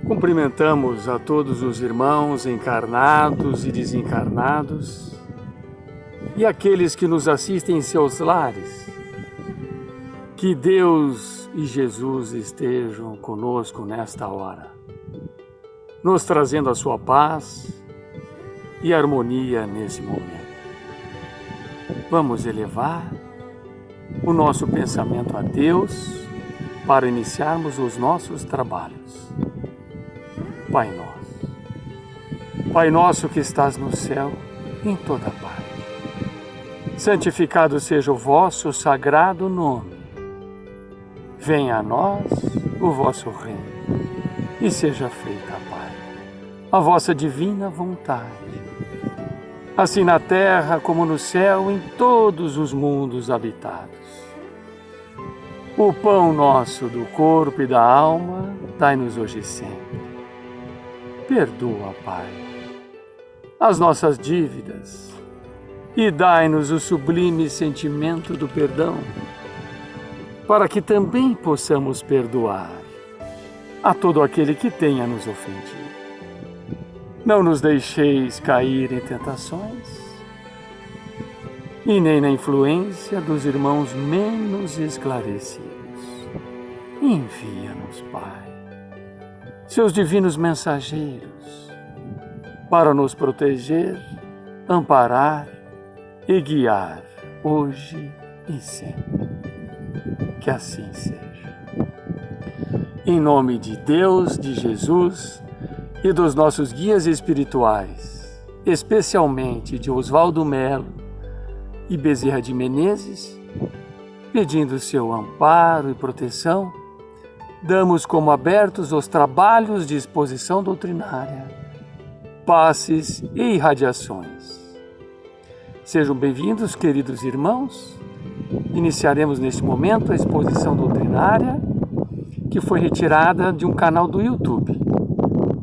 Cumprimentamos a todos os irmãos encarnados e desencarnados e aqueles que nos assistem em seus lares. Que Deus e Jesus estejam conosco nesta hora, nos trazendo a sua paz e harmonia nesse momento. Vamos elevar o nosso pensamento a Deus para iniciarmos os nossos trabalhos. Pai nosso que estás no céu, em toda parte, santificado seja o vosso sagrado nome. Venha a nós o vosso reino e seja feita, Pai, a vossa divina vontade, assim na terra como no céu, em todos os mundos habitados. O pão nosso do corpo e da alma, dai-nos hoje sempre. Perdoa, Pai, as nossas dívidas e dai-nos o sublime sentimento do perdão, para que também possamos perdoar a todo aquele que tenha nos ofendido. Não nos deixeis cair em tentações e nem na influência dos irmãos menos esclarecidos. Envia-nos, Pai, seus divinos mensageiros, para nos proteger, amparar e guiar hoje e sempre. Que assim seja. Em nome de Deus, de Jesus e dos nossos guias espirituais, especialmente de Oswaldo Melo e Bezerra de Menezes, pedindo seu amparo e proteção, damos como abertos os trabalhos de exposição doutrinária, passes e irradiações. Sejam bem-vindos, queridos irmãos. Iniciaremos neste momento a exposição doutrinária, que foi retirada de um canal do YouTube.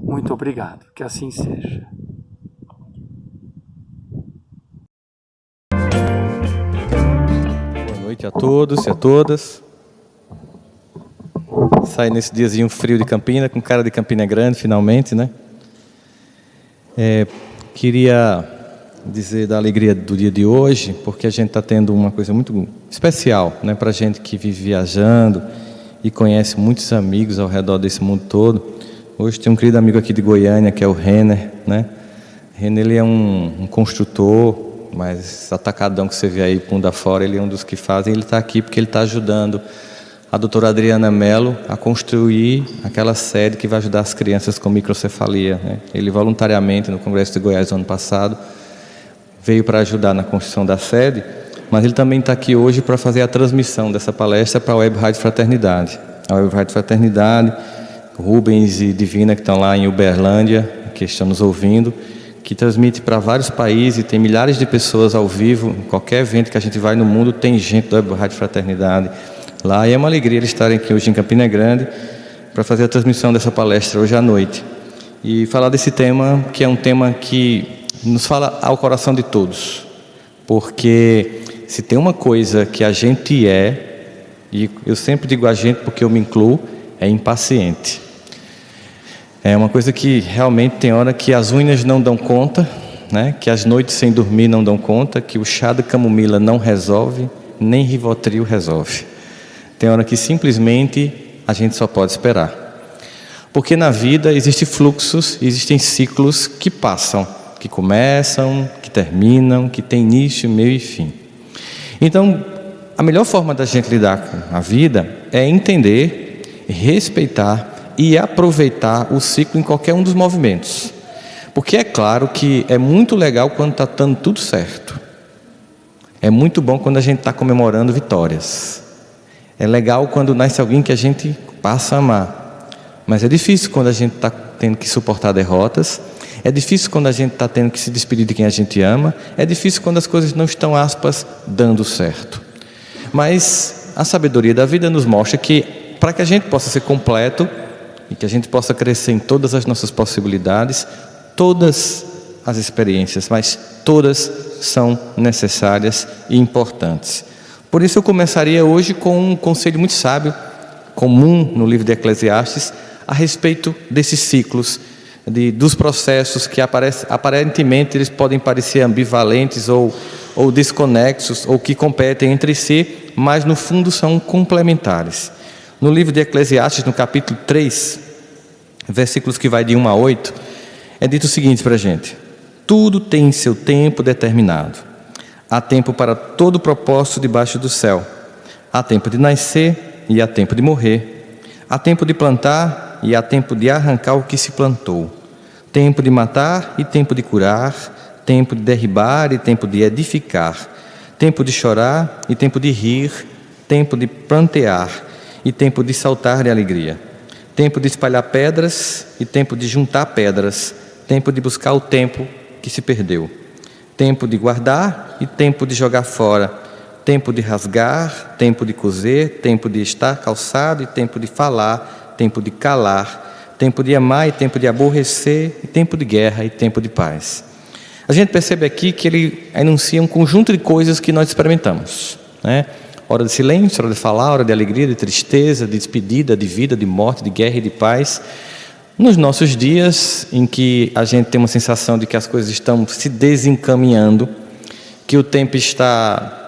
Muito obrigado, que assim seja. Boa noite a todos e a todas. Sai nesse diazinho frio de Campina, com cara de Campina Grande, finalmente, né? Queria dizer da alegria do dia de hoje, porque a gente está tendo uma coisa muito especial, né, para a gente que vive viajando e conhece muitos amigos ao redor desse mundo todo. Hoje tem um querido amigo aqui de Goiânia, que é o Renner, né? Renner, ele é um construtor, mas atacadão que você vê aí, punda fora, ele é um dos que fazem. Ele está aqui porque ele está ajudando a doutora Adriana Mello a construir aquela sede que vai ajudar as crianças com microcefalia, né? Ele voluntariamente, no Congresso de Goiás do ano passado, veio para ajudar na construção da sede, mas ele também está aqui hoje para fazer a transmissão dessa palestra para a Web Rádio Fraternidade. A Web Rádio Fraternidade, Rubens e Divina, que estão lá em Uberlândia, que estão nos ouvindo, que transmite para vários países, tem milhares de pessoas ao vivo, em qualquer evento que a gente vai no mundo, tem gente da Web Rádio Fraternidade lá, e é uma alegria eles estarem aqui hoje em Campina Grande para fazer a transmissão dessa palestra hoje à noite. E falar desse tema, que é um tema que nos fala ao coração de todos, porque se tem uma coisa que a gente e eu sempre digo a gente porque eu me incluo, é impaciente. É uma coisa que realmente tem hora que as unhas não dão conta, né? Que as noites sem dormir não dão conta, que o chá de camomila não resolve, nem Rivotril resolve. Tem hora que simplesmente a gente só pode esperar. Porque na vida existem fluxos, existem ciclos que passam, que começam, que terminam, que tem início, meio e fim. Então, a melhor forma da gente lidar com a vida é entender, respeitar e aproveitar o ciclo em qualquer um dos movimentos. Porque é claro que é muito legal quando está dando tudo certo. É muito bom quando a gente está comemorando vitórias. É legal quando nasce alguém que a gente passa a amar. Mas é difícil quando a gente está tendo que suportar derrotas. É difícil quando a gente está tendo que se despedir de quem a gente ama. É difícil quando as coisas não estão, aspas, dando certo. Mas a sabedoria da vida nos mostra que, para que a gente possa ser completo e que a gente possa crescer em todas as nossas possibilidades, todas as experiências, mas todas são necessárias e importantes. Por isso eu começaria hoje com um conselho muito sábio, comum no livro de Eclesiastes: a respeito desses ciclos, dos processos que aparentemente eles podem parecer ambivalentes ou desconexos, ou que competem entre si, mas no fundo são complementares. No livro de Eclesiastes, no capítulo 3, versículos que vai de 1 a 8, é dito o seguinte para a gente: tudo tem seu tempo determinado. Há tempo para todo propósito debaixo do céu. Há tempo de nascer e há tempo de morrer. Há tempo de plantar e há tempo de arrancar o que se plantou. Tempo de matar e tempo de curar. Tempo de derribar e tempo de edificar. Tempo de chorar e tempo de rir. Tempo de plantear e tempo de saltar de alegria. Tempo de espalhar pedras e tempo de juntar pedras. Tempo de buscar o tempo que se perdeu. Tempo de guardar e tempo de jogar fora. Tempo de rasgar, tempo de coser, tempo de estar calçado e tempo de falar, tempo de calar, tempo de amar e tempo de aborrecer, e tempo de guerra e tempo de paz. A gente percebe aqui que ele enuncia um conjunto de coisas que nós experimentamos, né? Hora de silêncio, hora de falar, hora de alegria, de tristeza, de despedida, de vida, de morte, de guerra e de paz. Nos nossos dias, em que a gente tem uma sensação de que as coisas estão se desencaminhando, que o tempo está,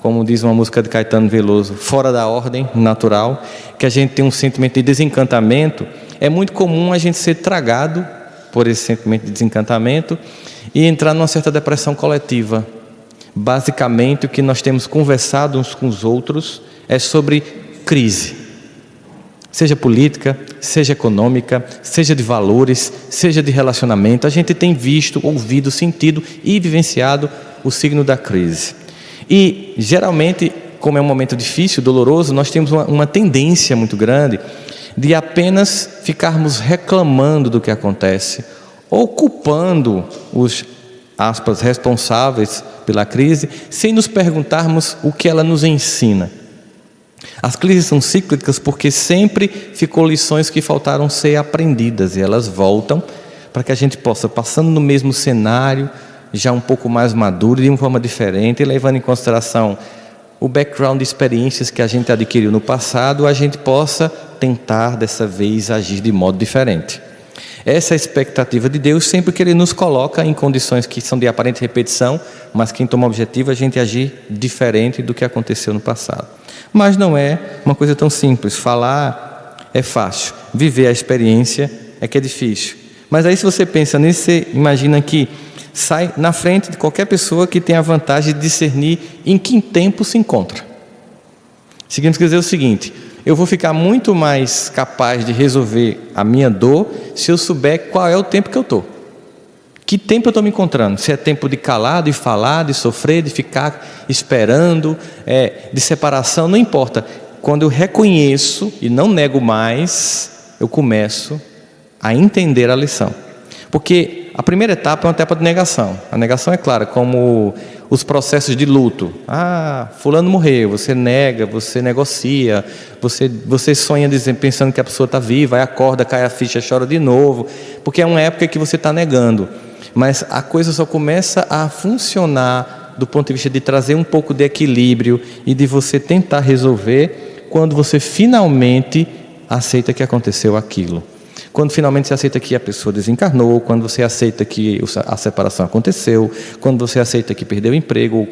como diz uma música de Caetano Veloso, fora da ordem natural, que a gente tem um sentimento de desencantamento, é muito comum a gente ser tragado por esse sentimento de desencantamento e entrar numa certa depressão coletiva. Basicamente, o que nós temos conversado uns com os outros é sobre crise. Seja política, seja econômica, seja de valores, seja de relacionamento. A gente tem visto, ouvido, sentido e vivenciado o signo da crise. E, geralmente, como é um momento difícil, doloroso, nós temos uma tendência muito grande de apenas ficarmos reclamando do que acontece, ou culpando os, aspas, responsáveis pela crise, sem nos perguntarmos o que ela nos ensina. As crises são cíclicas porque sempre ficou lições que faltaram ser aprendidas, e elas voltam para que a gente possa, passando no mesmo cenário, já um pouco mais maduro, de uma forma diferente, e levando em consideração o background de experiências que a gente adquiriu no passado, a gente possa tentar dessa vez agir de modo diferente. Essa é a expectativa de Deus sempre que Ele nos coloca em condições que são de aparente repetição, mas quem toma o objetivo é a gente agir diferente do que aconteceu no passado. Mas não é uma coisa tão simples. Falar é fácil, viver a experiência é que é difícil. Mas aí, se você pensa nisso, você imagina que sai na frente de qualquer pessoa que tem a vantagem de discernir em que tempo se encontra. Significa dizer o seguinte: eu vou ficar muito mais capaz de resolver a minha dor se eu souber qual é o tempo que eu estou. Que tempo eu estou me encontrando? Se é tempo de calar, de falar, de sofrer, de ficar esperando, de separação, não importa. Quando eu reconheço e não nego mais, eu começo a entender a lição. Porque a primeira etapa é uma etapa de negação. A negação é clara, como os processos de luto. Fulano morreu, você nega, você negocia, você sonha pensando que a pessoa está viva, aí acorda, cai a ficha, chora de novo, porque é uma época que você está negando. Mas a coisa só começa a funcionar do ponto de vista de trazer um pouco de equilíbrio e de você tentar resolver quando você finalmente aceita que aconteceu aquilo. Quando finalmente você aceita que a pessoa desencarnou, quando você aceita que a separação aconteceu, quando você aceita que perdeu o emprego,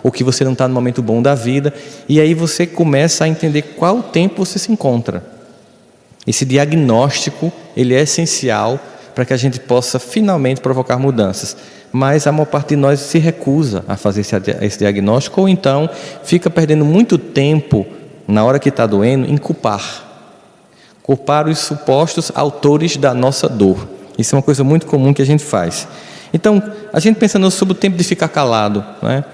ou que você não está no momento bom da vida, e aí você começa a entender qual tempo você se encontra. Esse diagnóstico, ele é essencial para que a gente possa finalmente provocar mudanças. Mas a maior parte de nós se recusa a fazer esse diagnóstico, ou então fica perdendo muito tempo, na hora que está doendo, em culpar os supostos autores da nossa dor. Isso é uma coisa muito comum que a gente faz. Então, a gente pensando sobre o tempo de ficar calado, né?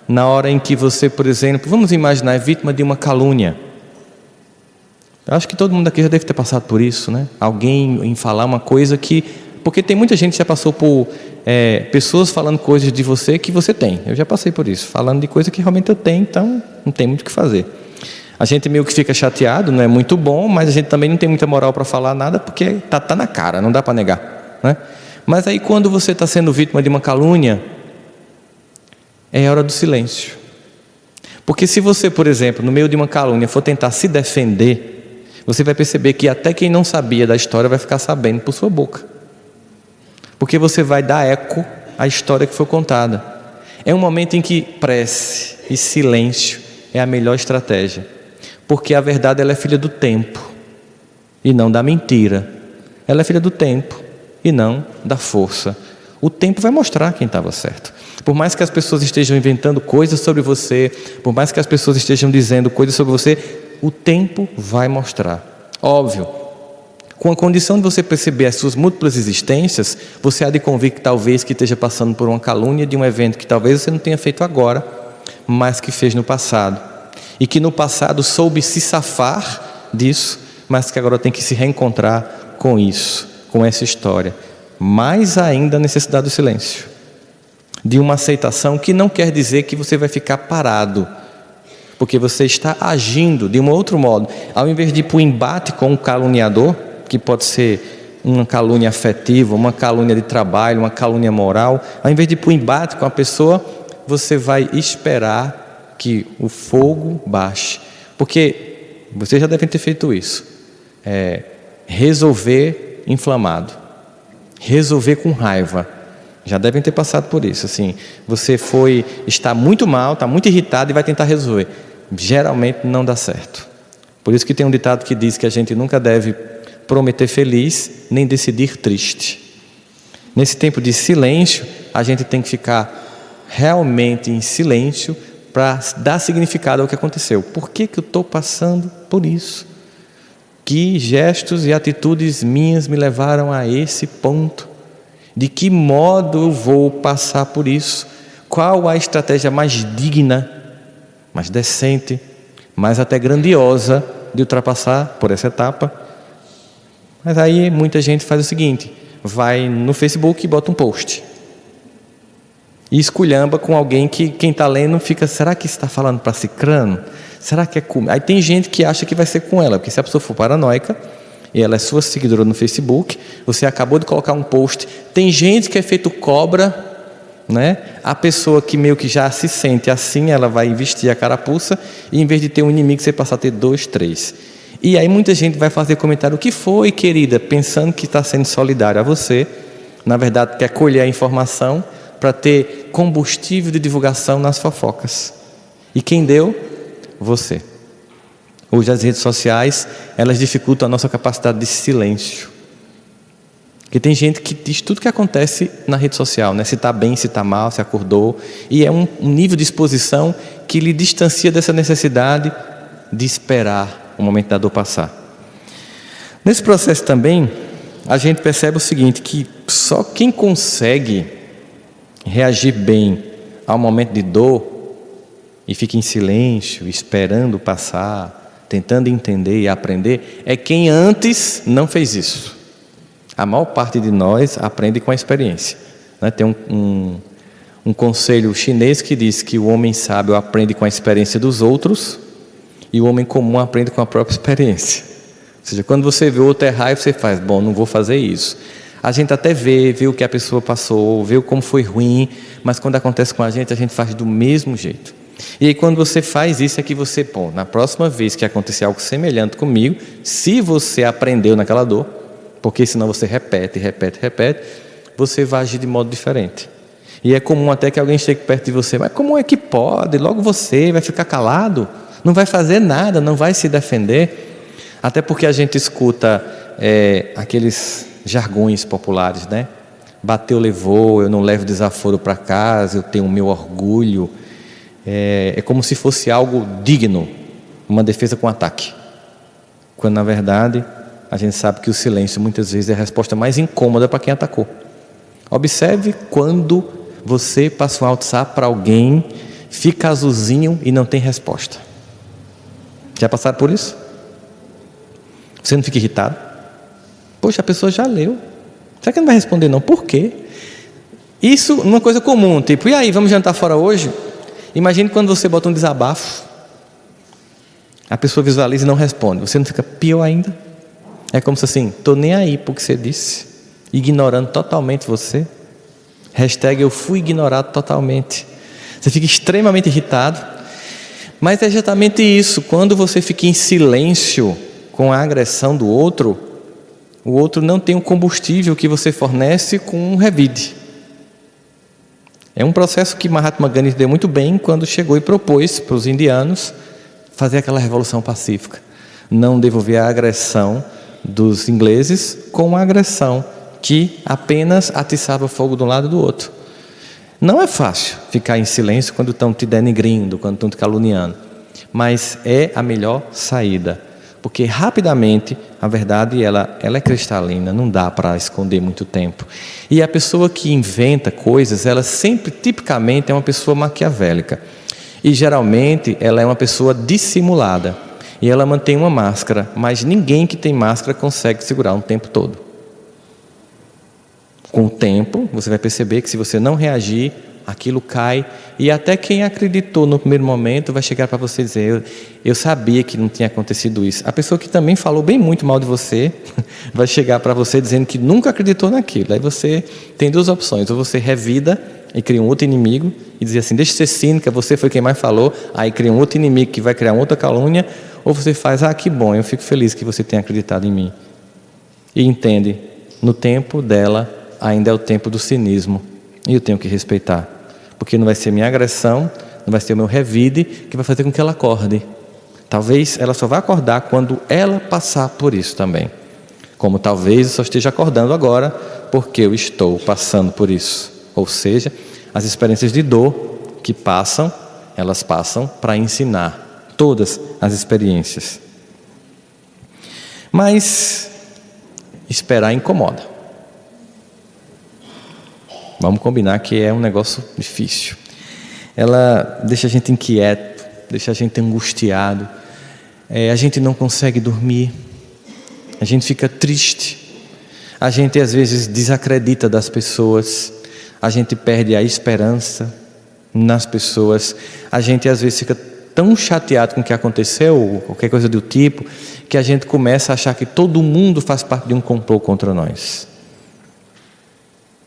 Na hora em que você, por exemplo, vamos imaginar, é vítima de uma calúnia. Eu acho que todo mundo aqui já deve ter passado por isso, né? Alguém em falar uma coisa que... Porque tem muita gente que já passou por pessoas falando coisas de você que você tem. Eu já passei por isso, falando de coisa que realmente eu tenho, então não tem muito o que fazer. A gente meio que fica chateado, não é muito bom, mas a gente também não tem muita moral para falar nada, porque tá na cara, não dá para negar, né? Mas aí, quando você está sendo vítima de uma calúnia, é hora do silêncio. Porque se você, por exemplo, no meio de uma calúnia, for tentar se defender, você vai perceber que até quem não sabia da história vai ficar sabendo por sua boca. Porque você vai dar eco à história que foi contada. É um momento em que prece e silêncio é a melhor estratégia. Porque a verdade ela é filha do tempo e não da mentira. Ela é filha do tempo e não da força. O tempo vai mostrar quem estava certo. Por mais que as pessoas estejam inventando coisas sobre você, por mais que as pessoas estejam dizendo coisas sobre você, o tempo vai mostrar. Óbvio, com a condição de você perceber as suas múltiplas existências, você há de convir que talvez que esteja passando por uma calúnia de um evento que talvez você não tenha feito agora, mas que fez no passado. E que no passado soube se safar disso, mas que agora tem que se reencontrar com isso, com essa história. Mais ainda a necessidade do silêncio, de uma aceitação que não quer dizer que você vai ficar parado, porque você está agindo de um outro modo. Ao invés de ir para o embate com um caluniador, que pode ser uma calúnia afetiva, uma calúnia de trabalho, uma calúnia moral, ao invés de ir para o embate com a pessoa, você vai esperar que o fogo baixe, porque vocês já devem ter feito isso, resolver inflamado, resolver com raiva. Já devem ter passado por isso, assim, você está muito mal, está muito irritado e vai tentar resolver. Geralmente não dá certo. Por isso que tem um ditado que diz que a gente nunca deve prometer feliz, nem decidir triste. Nesse tempo de silêncio, a gente tem que ficar realmente em silêncio para dar significado ao que aconteceu. Por que eu estou passando por isso? Que gestos e atitudes minhas me levaram a esse ponto? De que modo eu vou passar por isso? Qual a estratégia mais digna, mais decente, mais até grandiosa de ultrapassar por essa etapa? Mas aí muita gente faz o seguinte, vai no Facebook e bota um post. E esculhamba com alguém que quem está lendo fica, será que está falando para cicrano? Será que é comigo? Aí tem gente que acha que vai ser com ela, porque se a pessoa for paranoica, e ela é sua seguidora no Facebook, você acabou de colocar um post, tem gente que é feito cobra, né? A pessoa que meio que já se sente assim, ela vai vestir a carapuça, e em vez de ter um inimigo, você passa a ter 2, 3. E aí muita gente vai fazer comentário, o que foi, querida? Pensando que está sendo solidário a você, na verdade quer colher a informação para ter combustível de divulgação nas fofocas. E quem deu? Você. Hoje as redes sociais, elas dificultam a nossa capacidade de silêncio. Porque tem gente que diz tudo que acontece na rede social, né? Se está bem, se está mal, se acordou. E é um nível de exposição que lhe distancia dessa necessidade de esperar o momento da dor passar. Nesse processo também, a gente percebe o seguinte, que só quem consegue reagir bem ao momento de dor e fica em silêncio, esperando passar, tentando entender e aprender, é quem antes não fez isso. A maior parte de nós aprende com a experiência, né? Tem um conselho chinês que diz que o homem sábio aprende com a experiência dos outros e o homem comum aprende com a própria experiência. Ou seja, quando você vê o outro errar, você faz, bom, não vou fazer isso. A gente até vê o que a pessoa passou, vê como foi ruim, mas quando acontece com a gente faz do mesmo jeito. E aí quando você faz isso é que você, pô, na próxima vez que acontecer algo semelhante comigo, se você aprendeu naquela dor, porque senão você repete, você vai agir de modo diferente. E é comum até que alguém chegue perto de você, mas como é que pode? Logo você vai ficar calado, não vai fazer nada, não vai se defender. Até porque a gente escuta aqueles jargões populares, né? Bateu, levou, eu não levo desaforo para casa, eu tenho o meu orgulho. É como se fosse algo digno, uma defesa com ataque. Quando na verdade a gente sabe que o silêncio muitas vezes é a resposta mais incômoda para quem atacou. Observe quando você passa um WhatsApp para alguém, fica azulzinho e não tem resposta. Já passaram por isso? Você não fica irritado? Poxa, a pessoa já leu. Será que não vai responder não? Por quê? Isso uma coisa comum, tipo, e aí, vamos jantar fora hoje? Imagine quando você bota um desabafo, a pessoa visualiza e não responde. Você não fica pior ainda? É como se assim, estou nem aí para o que você disse, ignorando totalmente você. Hashtag eu fui ignorado totalmente. Você fica extremamente irritado. Mas é exatamente isso, quando você fica em silêncio, com a agressão do outro, o outro não tem o combustível que você fornece com um revide. É um processo que Mahatma Gandhi deu muito bem quando chegou e propôs para os indianos fazer aquela revolução pacífica. Não devolver a agressão dos ingleses com uma agressão que apenas atiçava fogo de um lado e do outro. Não é fácil ficar em silêncio quando estão te denigrindo, quando estão te caluniando, mas é a melhor saída, porque rapidamente a verdade ela é cristalina, não dá para esconder muito tempo. E a pessoa que inventa coisas, ela sempre, tipicamente, é uma pessoa maquiavélica. E geralmente ela é uma pessoa dissimulada. E ela mantém uma máscara, mas ninguém que tem máscara consegue segurar um tempo todo. Com o tempo, você vai perceber que se você não reagir, aquilo cai. E até quem acreditou no primeiro momento vai chegar para você e dizer, eu sabia que não tinha acontecido isso. A pessoa que também falou bem muito mal de você, vai chegar para você dizendo que nunca acreditou naquilo. Aí você tem duas opções, ou você revida e cria um outro inimigo, e diz assim, deixa de ser cínica, você foi quem mais falou, aí cria um outro inimigo que vai criar outra calúnia, ou você faz, que bom, eu fico feliz que você tenha acreditado em mim. E entende, no tempo dela, ainda é o tempo do cinismo, e eu tenho que respeitar, porque não vai ser minha agressão, não vai ser o meu revide que vai fazer com que ela acorde. Talvez ela só vá acordar quando ela passar por isso também, como talvez eu só esteja acordando agora, porque eu estou passando por isso. Ou seja, as experiências de dor que passam, elas passam para ensinar, todas as experiências. Mas esperar incomoda. Vamos combinar que é um negócio difícil. Ela deixa a gente inquieto, deixa a gente angustiado, a gente não consegue dormir, a gente fica triste, a gente às vezes desacredita das pessoas, a gente perde a esperança nas pessoas, a gente às vezes fica tão chateado com o que aconteceu, ou qualquer coisa do tipo, que a gente começa a achar que todo mundo faz parte de um complô contra nós.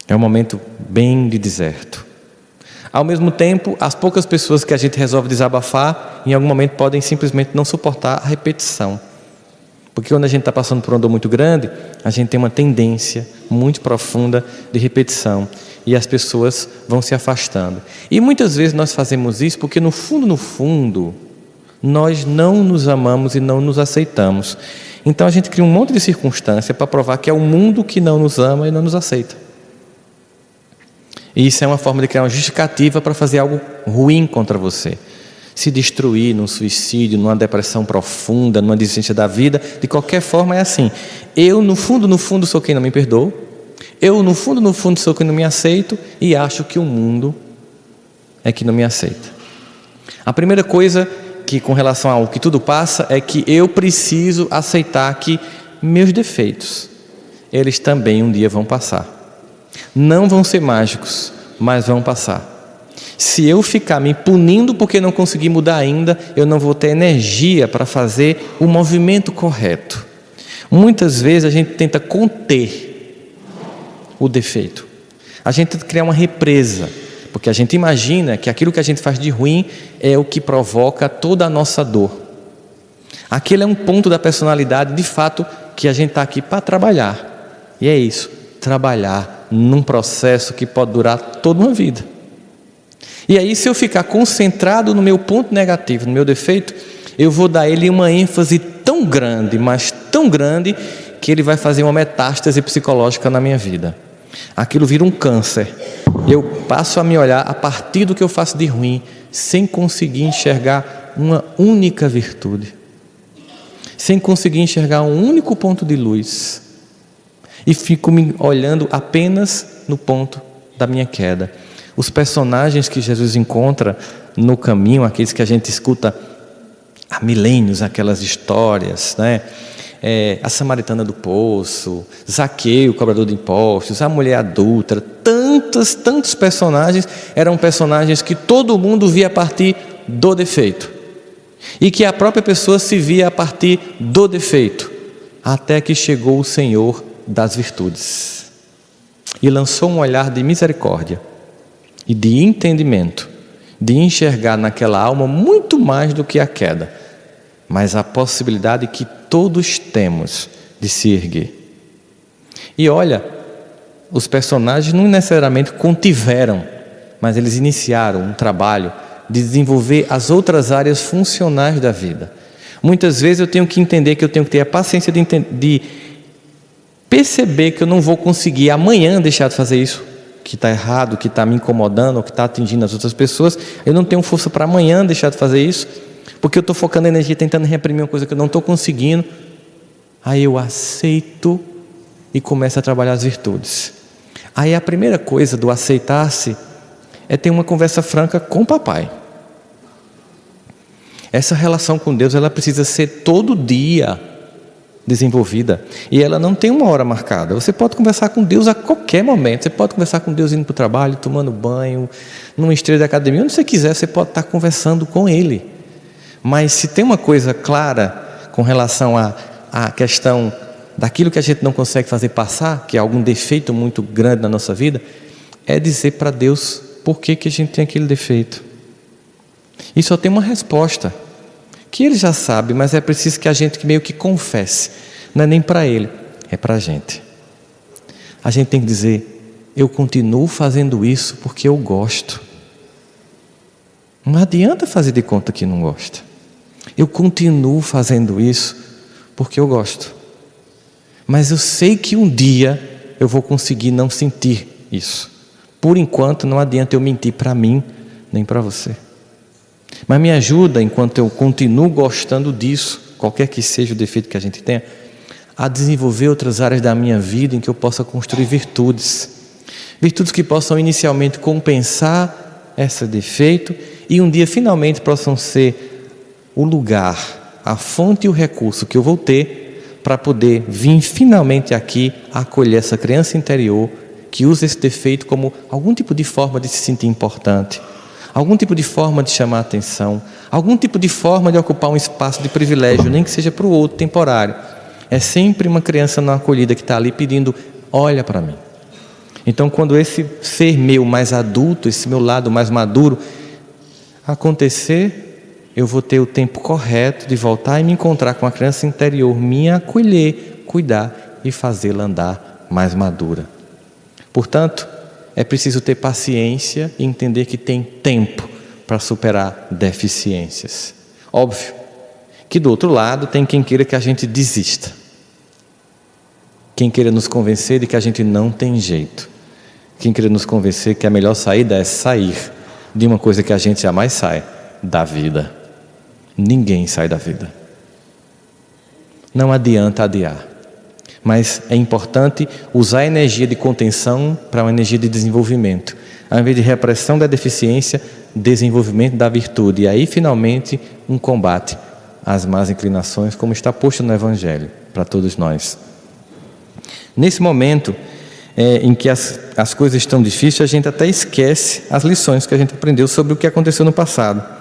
É um momento bem de deserto. Ao mesmo tempo, as poucas pessoas que a gente resolve desabafar, em algum momento podem simplesmente não suportar a repetição. Porque quando a gente está passando por uma dor muito grande, a gente tem uma tendência muito profunda de repetição. E as pessoas vão se afastando. E muitas vezes nós fazemos isso porque no fundo, nós não nos amamos e não nos aceitamos. Então a gente cria um monte de circunstância para provar que é o mundo que não nos ama e não nos aceita. E isso é uma forma de criar uma justificativa para fazer algo ruim contra você. Se destruir num suicídio, numa depressão profunda, numa desistência da vida, de qualquer forma é assim. Eu no fundo sou quem não me perdoa. Eu no fundo sou quem não me aceito e acho que o mundo é que não me aceita. A primeira coisa que com relação ao que tudo passa é que eu preciso aceitar que meus defeitos, eles também um dia vão passar. Não vão ser mágicos, mas vão passar. Se eu ficar me punindo porque não consegui mudar ainda, eu não vou ter energia para fazer o movimento correto. Muitas vezes a gente tenta conter o defeito. A gente tenta criar uma represa, porque a gente imagina que aquilo que a gente faz de ruim é o que provoca toda a nossa dor. Aquele é um ponto da personalidade, de fato, que a gente está aqui para trabalhar. E é isso, trabalhar num processo que pode durar toda uma vida. E aí, se eu ficar concentrado no meu ponto negativo, no meu defeito, eu vou dar ele uma ênfase tão grande, mas tão grande, que ele vai fazer uma metástase psicológica na minha vida. Aquilo vira um câncer. Eu passo a me olhar a partir do que eu faço de ruim, sem conseguir enxergar uma única virtude, sem conseguir enxergar um único ponto de luz. E fico me olhando apenas no ponto da minha queda. Os personagens que Jesus encontra no caminho, aqueles que a gente escuta há milênios, aquelas histórias, né? A samaritana do poço, Zaqueu, o cobrador de impostos, a mulher adúltera, tantos personagens, eram personagens que todo mundo via a partir do defeito. E que a própria pessoa se via a partir do defeito. Até que chegou o Senhor das virtudes e lançou um olhar de misericórdia e de entendimento, de enxergar naquela alma muito mais do que a queda, mas a possibilidade que todos temos de se erguer. E olha, os personagens não necessariamente contiveram, mas eles iniciaram um trabalho de desenvolver as outras áreas funcionais da vida. Muitas vezes eu tenho que entender que eu tenho que ter a paciência de perceber que eu não vou conseguir amanhã deixar de fazer isso, que está errado, que está me incomodando, ou que está atingindo as outras pessoas. Eu não tenho força para amanhã deixar de fazer isso, porque eu estou focando a energia tentando reprimir uma coisa que eu não estou conseguindo. Aí eu aceito e começo a trabalhar as virtudes. Aí a primeira coisa do aceitar-se é ter uma conversa franca com o papai. Essa relação com Deus, ela precisa ser todo dia desenvolvida, e ela não tem uma hora marcada. Você pode conversar com Deus a qualquer momento. Você pode conversar com Deus indo para o trabalho, tomando banho, numa esteira da academia, onde você quiser, você pode estar conversando com Ele. Mas se tem uma coisa clara com relação à questão daquilo que a gente não consegue fazer passar, que é algum defeito muito grande na nossa vida, é dizer para Deus por que a gente tem aquele defeito. E só tem uma resposta, que Ele já sabe, mas é preciso que a gente meio que confesse. Não é nem para Ele, é para a gente. A gente tem que dizer: eu continuo fazendo isso porque eu gosto. Não adianta fazer de conta que não gosta. Eu continuo fazendo isso porque eu gosto. Mas eu sei que um dia eu vou conseguir não sentir isso. Por enquanto não adianta eu mentir para mim, nem para você. Mas me ajuda, enquanto eu continuo gostando disso, qualquer que seja o defeito que a gente tenha, a desenvolver outras áreas da minha vida em que eu possa construir virtudes. Virtudes que possam inicialmente compensar esse defeito e um dia finalmente possam ser o lugar, a fonte e o recurso que eu vou ter para poder vir finalmente aqui acolher essa criança interior que usa esse defeito como algum tipo de forma de se sentir importante, algum tipo de forma de chamar a atenção, algum tipo de forma de ocupar um espaço de privilégio, nem que seja para o outro temporário. É sempre uma criança não acolhida que está ali pedindo: olha para mim. Então, quando esse ser meu mais adulto, esse meu lado mais maduro acontecer, eu vou ter o tempo correto de voltar e me encontrar com a criança interior minha, acolher, cuidar e fazê-la andar mais madura. Portanto, é preciso ter paciência e entender que tem tempo para superar deficiências. Óbvio que do outro lado tem quem queira que a gente desista, quem queira nos convencer de que a gente não tem jeito, quem queira nos convencer que a melhor saída é sair de uma coisa que a gente jamais sai: da vida. Ninguém sai da vida. Não adianta adiar. Mas é importante usar a energia de contenção para uma energia de desenvolvimento. Ao invés de repressão da deficiência, desenvolvimento da virtude. E aí, finalmente, um combate às más inclinações, como está posto no Evangelho, para todos nós. Nesse momento em que as coisas estão difíceis, a gente até esquece as lições que a gente aprendeu sobre o que aconteceu no passado.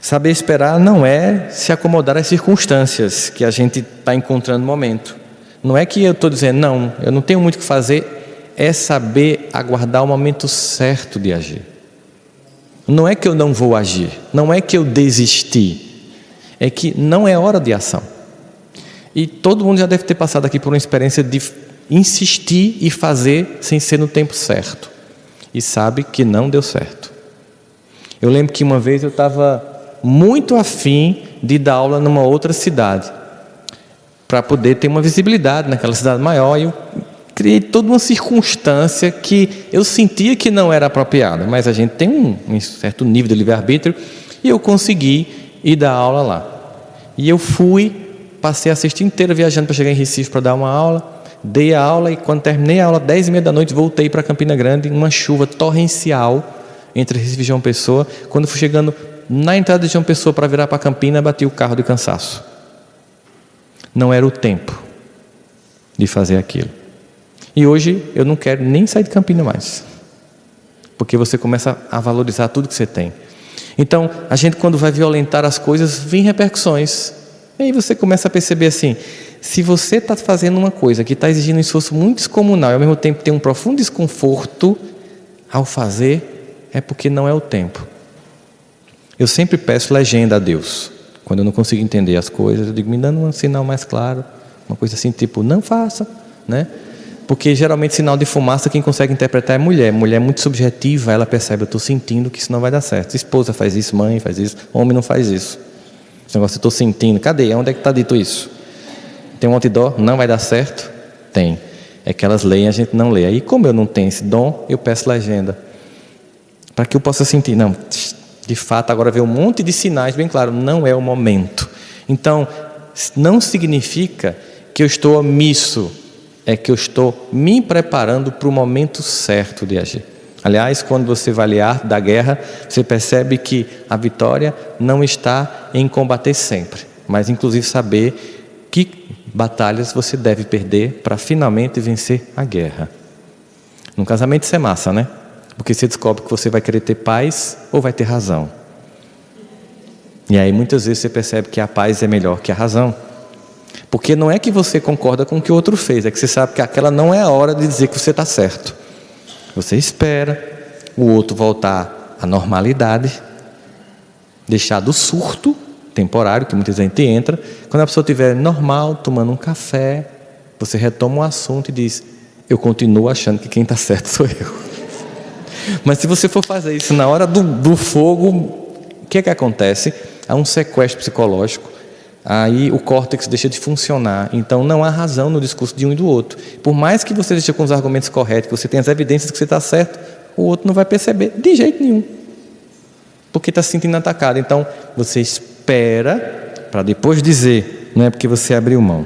Saber esperar não é se acomodar às circunstâncias que a gente está encontrando no momento. Não é que eu estou dizendo: não, eu não tenho muito o que fazer. É saber aguardar o momento certo de agir. Não é que eu não vou agir, não é que eu desisti, é que não é hora de ação. E todo mundo já deve ter passado aqui por uma experiência de insistir e fazer sem ser no tempo certo, e sabe que não deu certo. Eu lembro que uma vez eu estava muito afim de dar aula numa outra cidade, para poder ter uma visibilidade naquela cidade maior, e eu criei toda uma circunstância que eu sentia que não era apropriada, mas a gente tem um certo nível de livre-arbítrio, e eu consegui ir dar aula lá. E eu fui, passei a sexta inteira viajando para chegar em Recife para dar uma aula, dei a aula, e quando terminei a aula, 10h30 da noite, voltei para Campina Grande, uma chuva torrencial entre Recife e João Pessoa. Quando fui chegando na entrada de João Pessoa para virar para Campina, bati o carro de cansaço. Não era o tempo de fazer aquilo. E hoje eu não quero nem sair de Campina mais, porque você começa a valorizar tudo que você tem. Então, a gente, quando vai violentar as coisas, vem repercussões. E aí você começa a perceber assim: se você está fazendo uma coisa que está exigindo um esforço muito descomunal e ao mesmo tempo tem um profundo desconforto ao fazer, é porque não é o tempo. Eu sempre peço legenda a Deus Quando eu não consigo entender as coisas, eu digo, me dando um sinal mais claro, uma coisa assim, tipo, não faça, né? Porque geralmente sinal de fumaça quem consegue interpretar é mulher. Mulher é muito subjetiva, ela percebe, eu estou sentindo que isso não vai dar certo. Esposa faz isso, mãe faz isso, homem não faz isso. Esse negócio, eu estou sentindo, cadê? Onde é que está dito isso? Tem um outdoor, não vai dar certo? Tem. É que elas leem, a gente não lê. Aí como eu não tenho esse dom, eu peço legenda. Para que eu possa sentir, não, de fato agora vê um monte de sinais, bem claro, não é o momento. Então, não significa que eu estou omisso, é que eu estou me preparando para o momento certo de agir. Aliás, quando você vai ler a arte da guerra, você percebe que a vitória não está em combater sempre, mas inclusive saber que batalhas você deve perder para finalmente vencer a guerra. No casamento isso é massa, né? Porque você descobre que você vai querer ter paz ou vai ter razão. E aí muitas vezes você percebe que a paz é melhor que a razão. Porque não é que você concorda com o que o outro fez, é que você sabe que aquela não é a hora de dizer que você está certo. Você espera o outro voltar à normalidade, deixar do surto temporário, que muita gente entra. Quando a pessoa estiver normal, tomando um café, você retoma o assunto e diz, eu continuo achando que quem está certo sou eu. Mas se você for fazer isso na hora do fogo, o que é que acontece? Há um sequestro psicológico, aí o córtex deixa de funcionar, então não há razão no discurso de um e do outro. Por mais que você esteja com os argumentos corretos, que você tenha as evidências que você está certo, o outro não vai perceber de jeito nenhum, porque está se sentindo atacado. Então você espera para depois dizer, não é porque você abriu mão.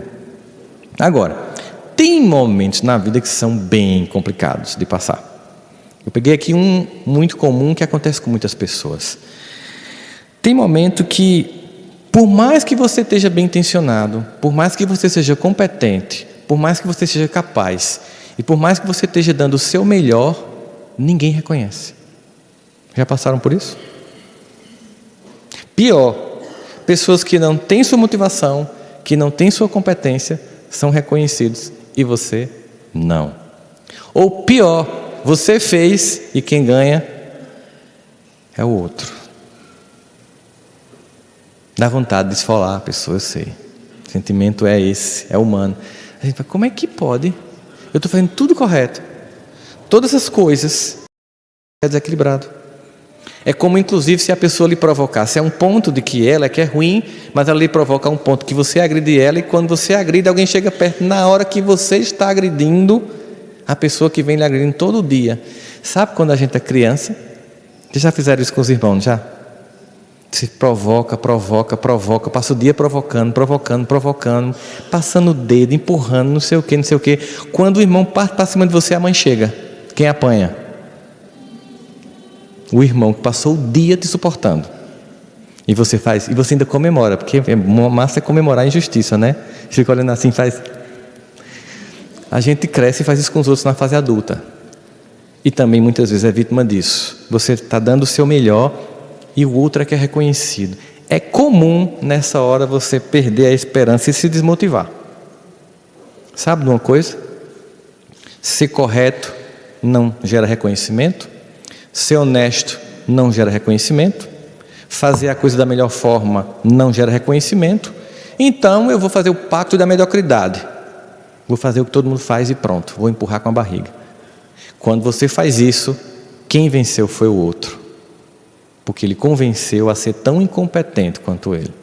Agora, tem momentos na vida que são bem complicados de passar. Eu peguei aqui um muito comum que acontece com muitas pessoas. Tem momento que, por mais que você esteja bem intencionado, por mais que você seja competente, por mais que você seja capaz, e por mais que você esteja dando o seu melhor, ninguém reconhece. Já passaram por isso? Pior, pessoas que não têm sua motivação, que não têm sua competência, são reconhecidos e você não. Ou pior, você fez e quem ganha é o outro. Dá vontade de esfolar a pessoa, eu sei. O sentimento é esse, é humano. A gente fala, como é que pode? Eu estou fazendo tudo correto. Todas as coisas é desequilibrado. É como, inclusive, se a pessoa lhe provocasse a um ponto de que ela é que é ruim, mas ela lhe provoca a um ponto que você agride ela, e quando você agride, alguém chega perto, na hora que você está agredindo, a pessoa que vem lhe agredindo todo dia. Sabe quando a gente é criança? Vocês já fizeram isso com os irmãos, já? Se provoca, passa o dia provocando, passando o dedo, empurrando, não sei o que. Quando o irmão parte para cima de você, a mãe chega. Quem apanha? O irmão que passou o dia te suportando. E você ainda comemora, porque massa é comemorar a injustiça, né? Fica olhando assim, faz. A gente cresce e faz isso com os outros na fase adulta. E também muitas vezes é vítima disso. Você está dando o seu melhor e o outro é que é reconhecido. É comum nessa hora você perder a esperança e se desmotivar. Sabe de uma coisa? Ser correto não gera reconhecimento. Ser honesto não gera reconhecimento. Fazer a coisa da melhor forma não gera reconhecimento. Então eu vou fazer o pacto da mediocridade. Vou fazer o que todo mundo faz e pronto, vou empurrar com a barriga. Quando você faz isso, quem venceu foi o outro. Porque ele convenceu a ser tão incompetente quanto ele.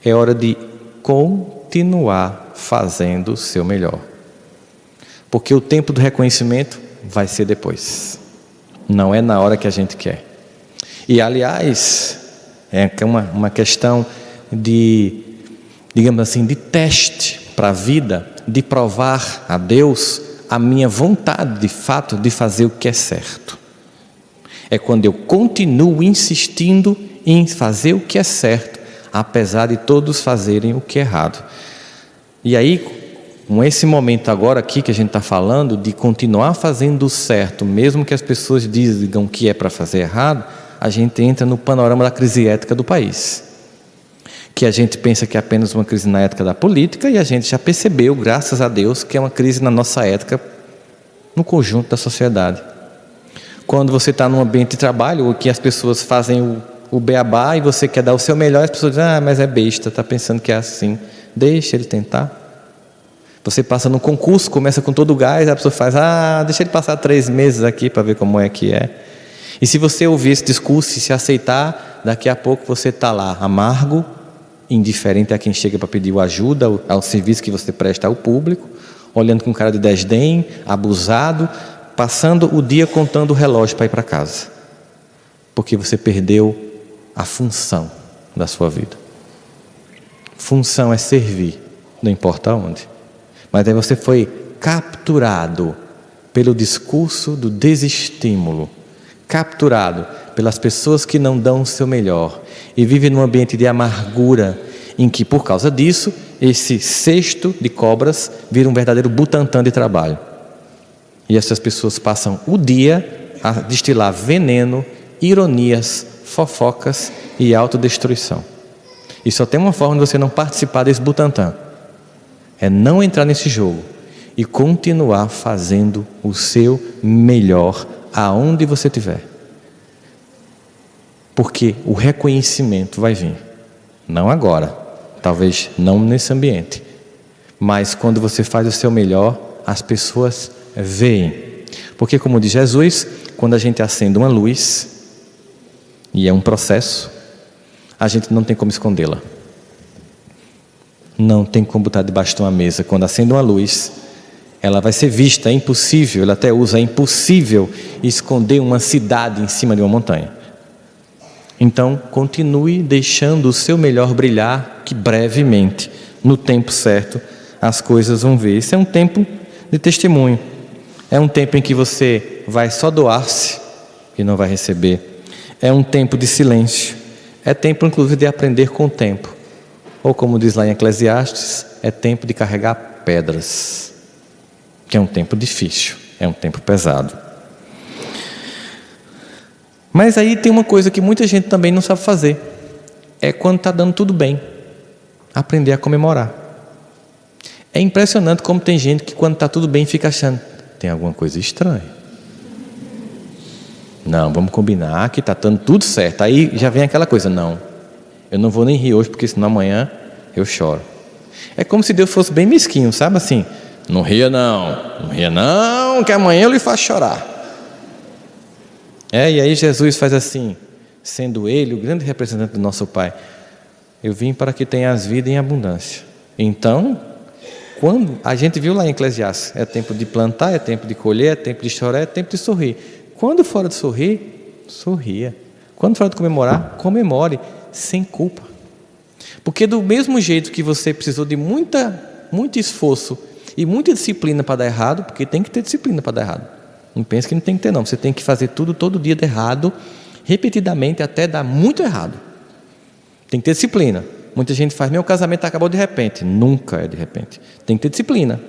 É hora de continuar fazendo o seu melhor. Porque o tempo do reconhecimento vai ser depois. Não é na hora que a gente quer. E aliás, é uma questão de, digamos assim, de teste para a vida, de provar a Deus a minha vontade, de fato, de fazer o que é certo. É quando eu continuo insistindo em fazer o que é certo, apesar de todos fazerem o que é errado. E aí, com esse momento agora aqui que a gente está falando, de continuar fazendo o certo, mesmo que as pessoas digam que é para fazer errado, a gente entra no panorama da crise ética do país. Que a gente pensa que é apenas uma crise na ética da política, e a gente já percebeu, graças a Deus, que é uma crise na nossa ética, no conjunto da sociedade. Quando você está num ambiente de trabalho, ou que as pessoas fazem o beabá e você quer dar o seu melhor, as pessoas dizem, mas é besta, está pensando que é assim. Deixa ele tentar. Você passa no concurso, começa com todo o gás, a pessoa faz, deixa ele passar 3 meses aqui para ver como é que é. E se você ouvir esse discurso e se aceitar, daqui a pouco você está lá, amargo, indiferente a quem chega para pedir ajuda, ao serviço que você presta ao público, olhando com cara de desdém, abusado, passando o dia contando o relógio para ir para casa. Porque você perdeu a função da sua vida. Função é servir, não importa onde. Mas aí você foi capturado pelo discurso do desestímulo, capturado pelas pessoas que não dão o seu melhor e vive num ambiente de amargura, em que por causa disso, esse cesto de cobras vira um verdadeiro butantã de trabalho. E essas pessoas passam o dia a destilar veneno, ironias, fofocas e autodestruição. E só tem uma forma de você não participar desse butantã: é não entrar nesse jogo e continuar fazendo o seu melhor aonde você estiver. Porque o reconhecimento vai vir. Não agora, talvez não nesse ambiente, mas quando você faz o seu melhor, as pessoas veem. Porque, como diz Jesus, quando a gente acende uma luz, e é um processo, a gente não tem como escondê-la. Não tem como botar debaixo de uma mesa. Quando acende uma luz, ela vai ser vista. É impossível, ele até usa, é impossível esconder uma cidade em cima de uma montanha. Então, continue deixando o seu melhor brilhar, que brevemente, no tempo certo, as coisas vão ver. Isso é um tempo de testemunho. É um tempo em que você vai só doar-se e não vai receber. É um tempo de silêncio. É tempo, inclusive, de aprender com o tempo. Ou como diz lá em Eclesiastes, é tempo de carregar pedras. Que é um tempo difícil, é um tempo pesado. Mas aí tem uma coisa que muita gente também não sabe fazer. É quando está dando tudo bem, aprender a comemorar. É impressionante como tem gente que quando está tudo bem fica achando, tem alguma coisa estranha. Não, vamos combinar que está dando tudo certo. Aí já vem aquela coisa, não, eu não vou nem rir hoje, porque senão amanhã eu choro. É como se Deus fosse bem mesquinho, sabe assim? Não ria não, que amanhã eu lhe faço chorar. E aí Jesus faz assim, sendo Ele o grande representante do nosso Pai: eu vim para que tenhas vida em abundância. Então, quando a gente viu lá em Eclesiastes, é tempo de plantar, é tempo de colher, é tempo de chorar, é tempo de sorrir. Quando for de sorrir, sorria. Quando for de comemorar, comemore, sem culpa. Porque do mesmo jeito que você precisou de muito esforço e muita disciplina para dar errado, porque tem que ter disciplina para dar errado. Não pense que não tem que ter, não. Você tem que fazer tudo todo dia de errado, repetidamente, até dar muito errado. Tem que ter disciplina. Muita gente faz, meu casamento acabou de repente. Nunca é de repente. Tem que ter disciplina.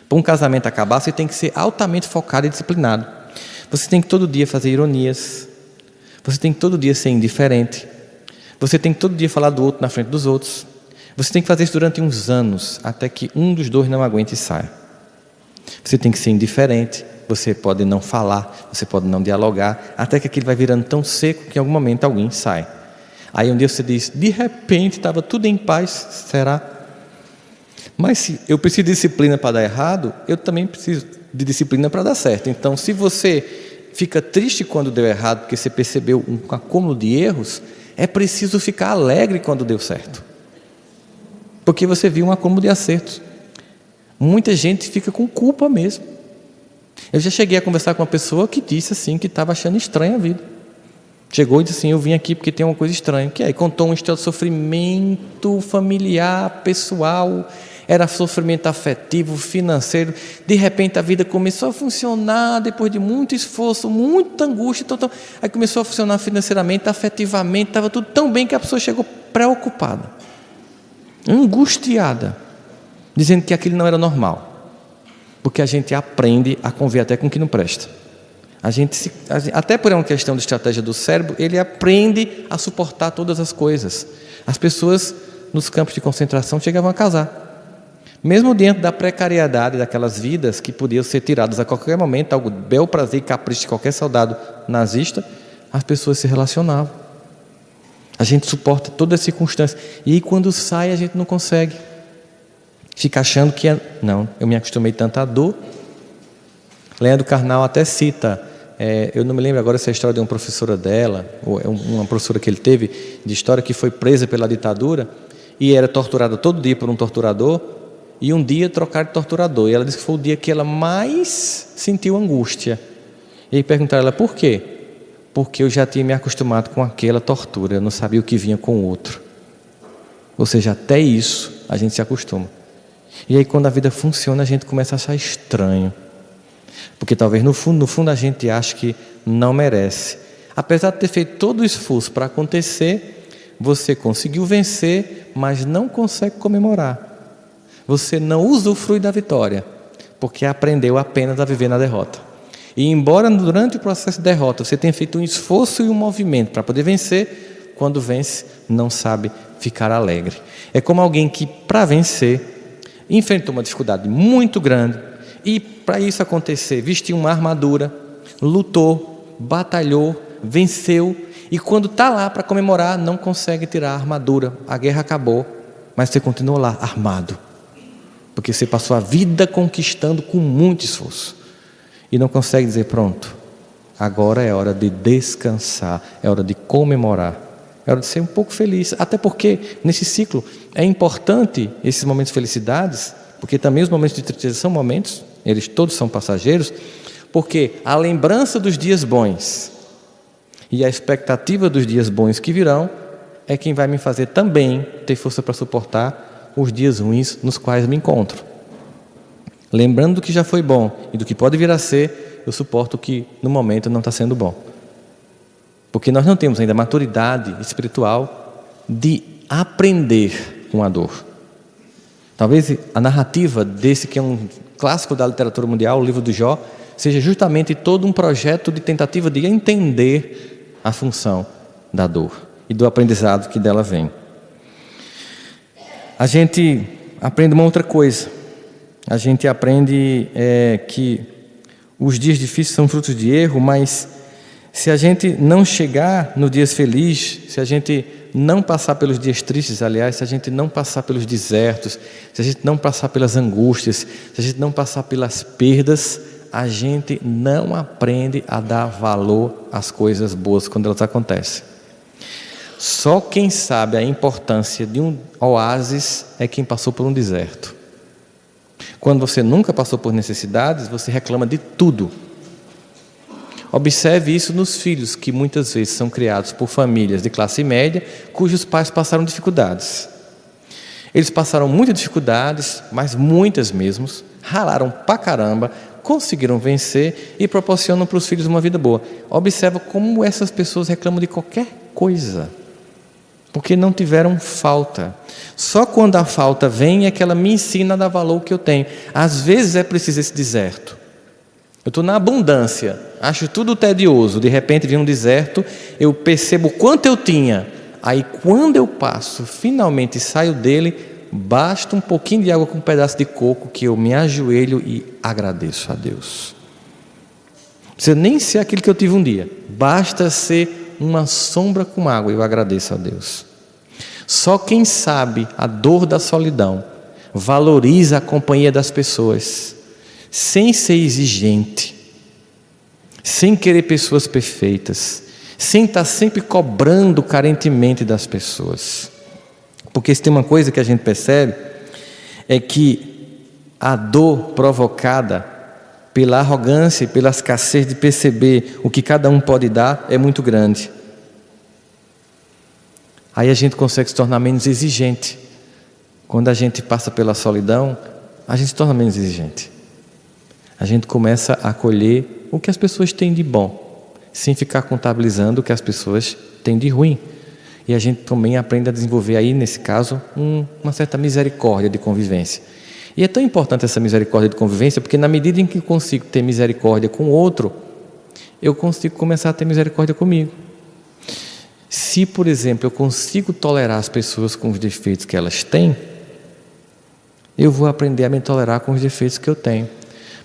Para um casamento acabar, você tem que ser altamente focado e disciplinado. Você tem que todo dia fazer ironias. Você tem que todo dia ser indiferente. Você tem que todo dia falar do outro na frente dos outros. Você tem que fazer isso durante uns anos, até que um dos dois não aguente e saia. Você tem que ser indiferente. Você pode não falar, você pode não dialogar, até que aquilo vai virando tão seco que em algum momento alguém sai. Aí um dia você diz, de repente estava tudo em paz, será? Mas se eu preciso de disciplina para dar errado, eu também preciso de disciplina para dar certo. Então, se você fica triste quando deu errado, porque você percebeu um acúmulo de erros, é preciso ficar alegre quando deu certo, porque você viu um acúmulo de acertos. Muita gente fica com culpa mesmo. Eu já cheguei a conversar com uma pessoa que disse assim, que estava achando estranha a vida. Chegou e disse assim, eu vim aqui porque tem uma coisa estranha. Que aí contou uma história de sofrimento familiar, pessoal, era sofrimento afetivo, financeiro. De repente a vida começou a funcionar, depois de muito esforço, muita angústia. Aí começou a funcionar financeiramente, afetivamente, estava tudo tão bem que a pessoa chegou preocupada, angustiada, dizendo que aquilo não era normal. Porque a gente aprende a conviver até com o que não presta. Até por uma questão de estratégia do cérebro, ele aprende a suportar todas as coisas. As pessoas nos campos de concentração chegavam a casar. Mesmo dentro da precariedade daquelas vidas que podiam ser tiradas a qualquer momento, algo bel prazer e capricho de qualquer soldado nazista, as pessoas se relacionavam. A gente suporta todas as circunstâncias. E aí quando sai a gente não consegue. Fica achando que não, eu me acostumei tanto à dor. Leandro Carnal até cita, eu não me lembro agora se é a história de uma professora dela, ou uma professora que ele teve, de história, que foi presa pela ditadura e era torturada todo dia por um torturador, e um dia trocaram de torturador. E ela disse que foi o dia que ela mais sentiu angústia. E aí perguntaram a ela, por quê? Porque eu já tinha me acostumado com aquela tortura, eu não sabia o que vinha com o outro. Ou seja, até isso a gente se acostuma. E aí quando a vida funciona, a gente começa a achar estranho. Porque talvez no fundo a gente ache que não merece. Apesar de ter feito todo o esforço para acontecer, você conseguiu vencer, mas não consegue comemorar. Você não usufrui da vitória, porque aprendeu apenas a viver na derrota. E embora durante o processo de derrota você tenha feito um esforço e um movimento para poder vencer, quando vence não sabe ficar alegre. É como alguém que, para vencer, enfrentou uma dificuldade muito grande e, para isso acontecer, vestiu uma armadura, lutou, batalhou, venceu, e quando está lá para comemorar, não consegue tirar a armadura. A guerra acabou, mas você continua lá, armado, porque você passou a vida conquistando com muito esforço e não consegue dizer, pronto, agora é hora de descansar, é hora de comemorar, é hora de ser um pouco feliz. Até porque nesse ciclo é importante esses momentos de felicidades, porque também os momentos de tristeza são momentos, eles todos são passageiros, porque a lembrança dos dias bons e a expectativa dos dias bons que virão é quem vai me fazer também ter força para suportar os dias ruins nos quais me encontro. Lembrando do que já foi bom e do que pode vir a ser, eu suporto o que no momento não está sendo bom. Porque nós não temos ainda maturidade espiritual de aprender com a dor. Talvez a narrativa desse que é um clássico da literatura mundial, o livro do Jó, seja justamente todo um projeto de tentativa de entender a função da dor e do aprendizado que dela vem. A gente aprende uma outra coisa. A gente aprende que os dias difíceis são frutos de erro, mas se a gente não chegar nos dias felizes, se a gente não passar pelos dias tristes, aliás, se a gente não passar pelos desertos, se a gente não passar pelas angústias, se a gente não passar pelas perdas, a gente não aprende a dar valor às coisas boas quando elas acontecem. Só quem sabe a importância de um oásis é quem passou por um deserto. Quando você nunca passou por necessidades, você reclama de tudo. Observe isso nos filhos que muitas vezes são criados por famílias de classe média, cujos pais passaram dificuldades. Eles passaram muitas dificuldades, mas muitas mesmo, ralaram pra caramba, conseguiram vencer e proporcionam para os filhos uma vida boa. Observa como essas pessoas reclamam de qualquer coisa, porque não tiveram falta. Só quando a falta vem é que ela me ensina a dar valor ao que eu tenho. Às vezes é preciso esse deserto. Eu estou na abundância, acho tudo tedioso, de repente vem um deserto, eu percebo o quanto eu tinha, aí quando eu passo, finalmente saio dele, basta um pouquinho de água com um pedaço de coco que eu me ajoelho e agradeço a Deus. Não precisa nem ser aquilo que eu tive um dia, basta ser uma sombra com água e eu agradeço a Deus. Só quem sabe a dor da solidão valoriza a companhia das pessoas, sem ser exigente, sem querer pessoas perfeitas, sem estar sempre cobrando carentemente das pessoas. Porque se tem uma coisa que a gente percebe, é que a dor provocada pela arrogância e pela escassez de perceber o que cada um pode dar é muito grande. Aí a gente consegue se tornar menos exigente. Quando a gente passa pela solidão, a gente se torna menos exigente. A gente começa a acolher o que as pessoas têm de bom, sem ficar contabilizando o que as pessoas têm de ruim. E a gente também aprende a desenvolver aí, nesse caso, uma certa misericórdia de convivência. E é tão importante essa misericórdia de convivência, porque na medida em que eu consigo ter misericórdia com o outro, eu consigo começar a ter misericórdia comigo. Se, por exemplo, eu consigo tolerar as pessoas com os defeitos que elas têm, eu vou aprender a me tolerar com os defeitos que eu tenho.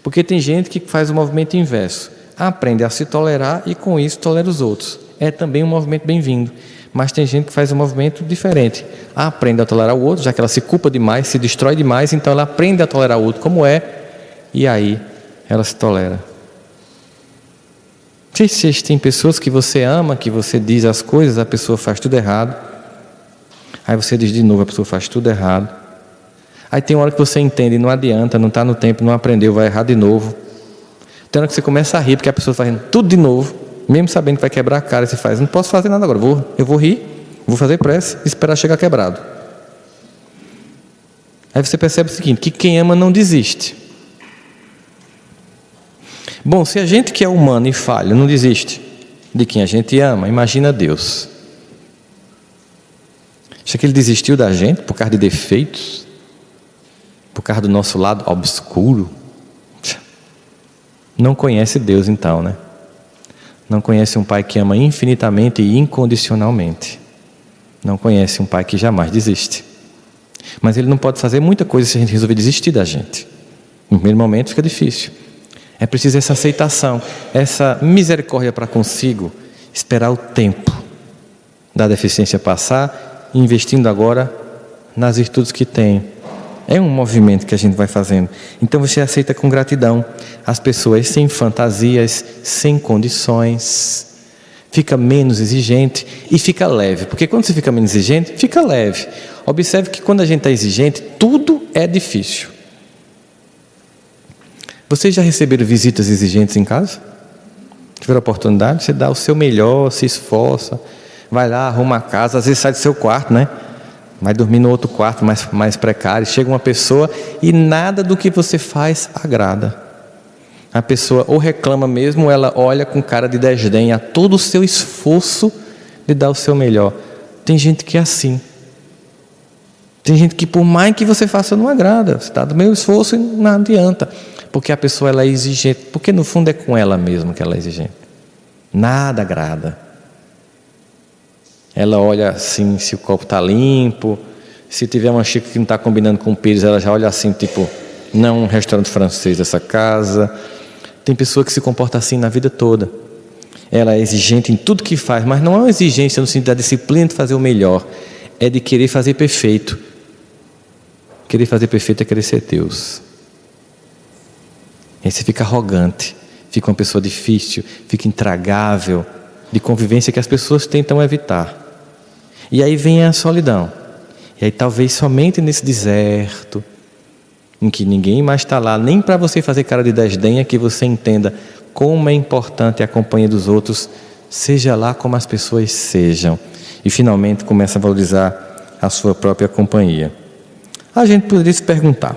Porque tem gente que faz o movimento inverso, aprende a se tolerar e com isso tolera os outros. é também um movimento bem-vindo. Mas tem gente que faz um movimento diferente. Aprende a tolerar o outro, já que ela se culpa demais, se destrói demais, então ela aprende a tolerar o outro como é, e aí ela se tolera. Se tem pessoas que você ama, que você diz as coisas, a pessoa faz tudo errado. Aí você diz de novo, a pessoa faz tudo errado. Aí tem uma hora que você entende, não adianta, não está no tempo, não aprendeu, vai errar de novo. Tem hora que você começa a rir, porque a pessoa está fazendo tudo de novo, mesmo sabendo que vai quebrar a cara, e você faz, não posso fazer nada agora, eu vou rir, vou fazer prece e esperar chegar quebrado. Aí você percebe o seguinte, que quem ama não desiste. Bom, se a gente que é humano e falha não desiste de quem a gente ama, imagina Deus. Acha que Ele desistiu da gente por causa de defeitos? Por causa do nosso lado obscuro? Não conhece Deus então, né? Não conhece um Pai que ama infinitamente e incondicionalmente. Não conhece um Pai que jamais desiste. Mas Ele não pode fazer muita coisa se a gente resolver desistir da gente. No primeiro momento fica difícil. É preciso essa aceitação, essa misericórdia para consigo, esperar o tempo da deficiência passar, investindo agora nas virtudes que tem. É um movimento que a gente vai fazendo. Então você aceita com gratidão as pessoas sem fantasias, sem condições, fica menos exigente e fica leve, porque quando você fica menos exigente, fica leve. Observe que quando a gente está exigente, tudo é difícil. Vocês já receberam visitas exigentes em casa? Tiveram oportunidade? Você dá o seu melhor, se esforça, vai lá, arruma a casa, às vezes sai do seu quarto, né? Vai dormir no outro quarto mais precário, chega uma pessoa e nada do que você faz agrada. A pessoa ou reclama mesmo, ou ela olha com cara de desdém a todo o seu esforço de dar o seu melhor. Tem gente que é assim. Tem gente que por mais que você faça não agrada. Você está do meu esforço e não adianta. Porque a pessoa ela é exigente. Porque no fundo é com ela mesma que ela é exigente. Nada agrada. Ela olha assim se o copo está limpo. Se tiver uma xícara que não está combinando com o pires, ela já olha assim, tipo, não um restaurante francês essa casa. Tem pessoa que se comporta assim na vida toda. Ela é exigente em tudo que faz, mas não é uma exigência no sentido da disciplina de fazer o melhor. É de querer fazer perfeito. Querer fazer perfeito é querer ser Deus. Aí você fica arrogante, fica uma pessoa difícil, fica intragável, de convivência que as pessoas tentam evitar. E aí vem a solidão. E aí talvez somente nesse deserto, em que ninguém mais está lá, nem para você fazer cara de desdém, é que você entenda como é importante a companhia dos outros, seja lá como as pessoas sejam. E finalmente começa a valorizar a sua própria companhia. A gente poderia se perguntar,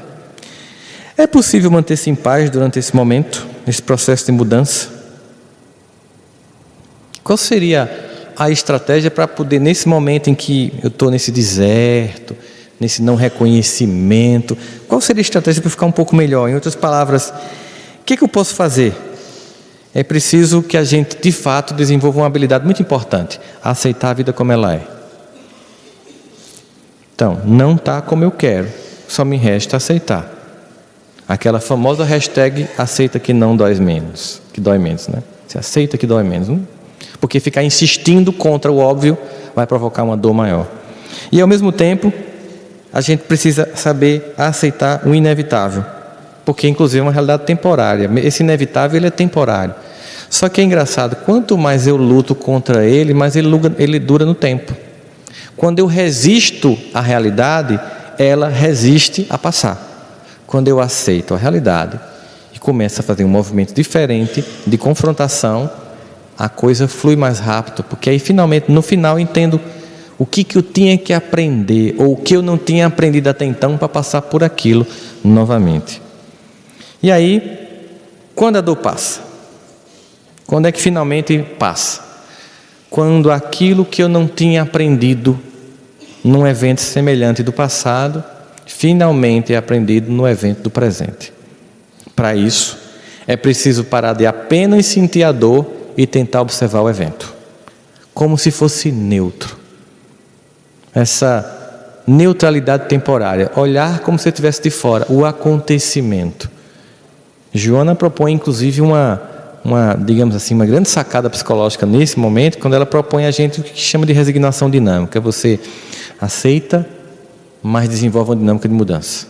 é possível manter-se em paz durante esse momento, nesse processo de mudança? Qual seria a estratégia para poder, nesse momento em que eu estou nesse deserto, nesse não reconhecimento, qual seria a estratégia para ficar um pouco melhor? Em outras palavras, o que eu posso fazer? É preciso que a gente, de fato, desenvolva uma habilidade muito importante, aceitar a vida como ela é. Então, não está como eu quero, só me resta aceitar. Aquela famosa hashtag aceita que não dói menos, que dói menos, né? Você aceita que dói menos, não? Porque ficar insistindo contra o óbvio vai provocar uma dor maior. E ao mesmo tempo, a gente precisa saber aceitar o inevitável, porque inclusive é uma realidade temporária. Esse inevitável ele é temporário. Só que é engraçado, quanto mais eu luto contra ele, mais ele dura no tempo. Quando eu resisto à realidade, ela resiste a passar. Quando eu aceito a realidade e começo a fazer um movimento diferente de confrontação, a coisa flui mais rápido, porque aí finalmente, no final, eu entendo o que eu tinha que aprender, ou o que eu não tinha aprendido até então para passar por aquilo novamente. E aí, quando a dor passa? Quando é que finalmente passa? Quando aquilo que eu não tinha aprendido num evento semelhante do passado, finalmente é aprendido no evento do presente. Para isso, é preciso parar de apenas sentir a dor e tentar observar o evento, como se fosse neutro. Essa neutralidade temporária, olhar como se estivesse de fora, o acontecimento. Joana propõe inclusive uma digamos assim, uma grande sacada psicológica nesse momento, quando ela propõe a gente o que chama de resignação dinâmica. Você aceita, mas desenvolve uma dinâmica de mudança.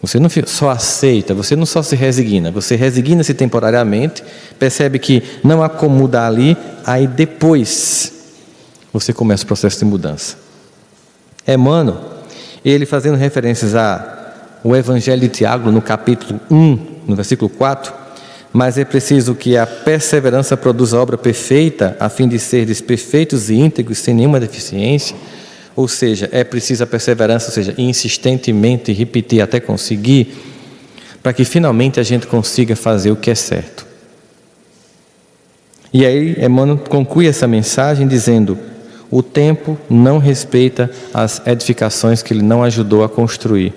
Você não só aceita, você não só se resigna, você resigna-se temporariamente, percebe que não há como mudar ali, aí depois você começa o processo de mudança. Emmanuel, ele fazendo referências ao Evangelho de Tiago, no capítulo 1, no versículo 4, mas é preciso que a perseverança produza a obra perfeita, a fim de seres perfeitos e íntegros, sem nenhuma deficiência. Ou seja, é preciso a perseverança, ou seja, insistentemente repetir até conseguir, para que finalmente a gente consiga fazer o que é certo. E aí Emmanuel conclui essa mensagem dizendo: o tempo não respeita as edificações que ele não ajudou a construir.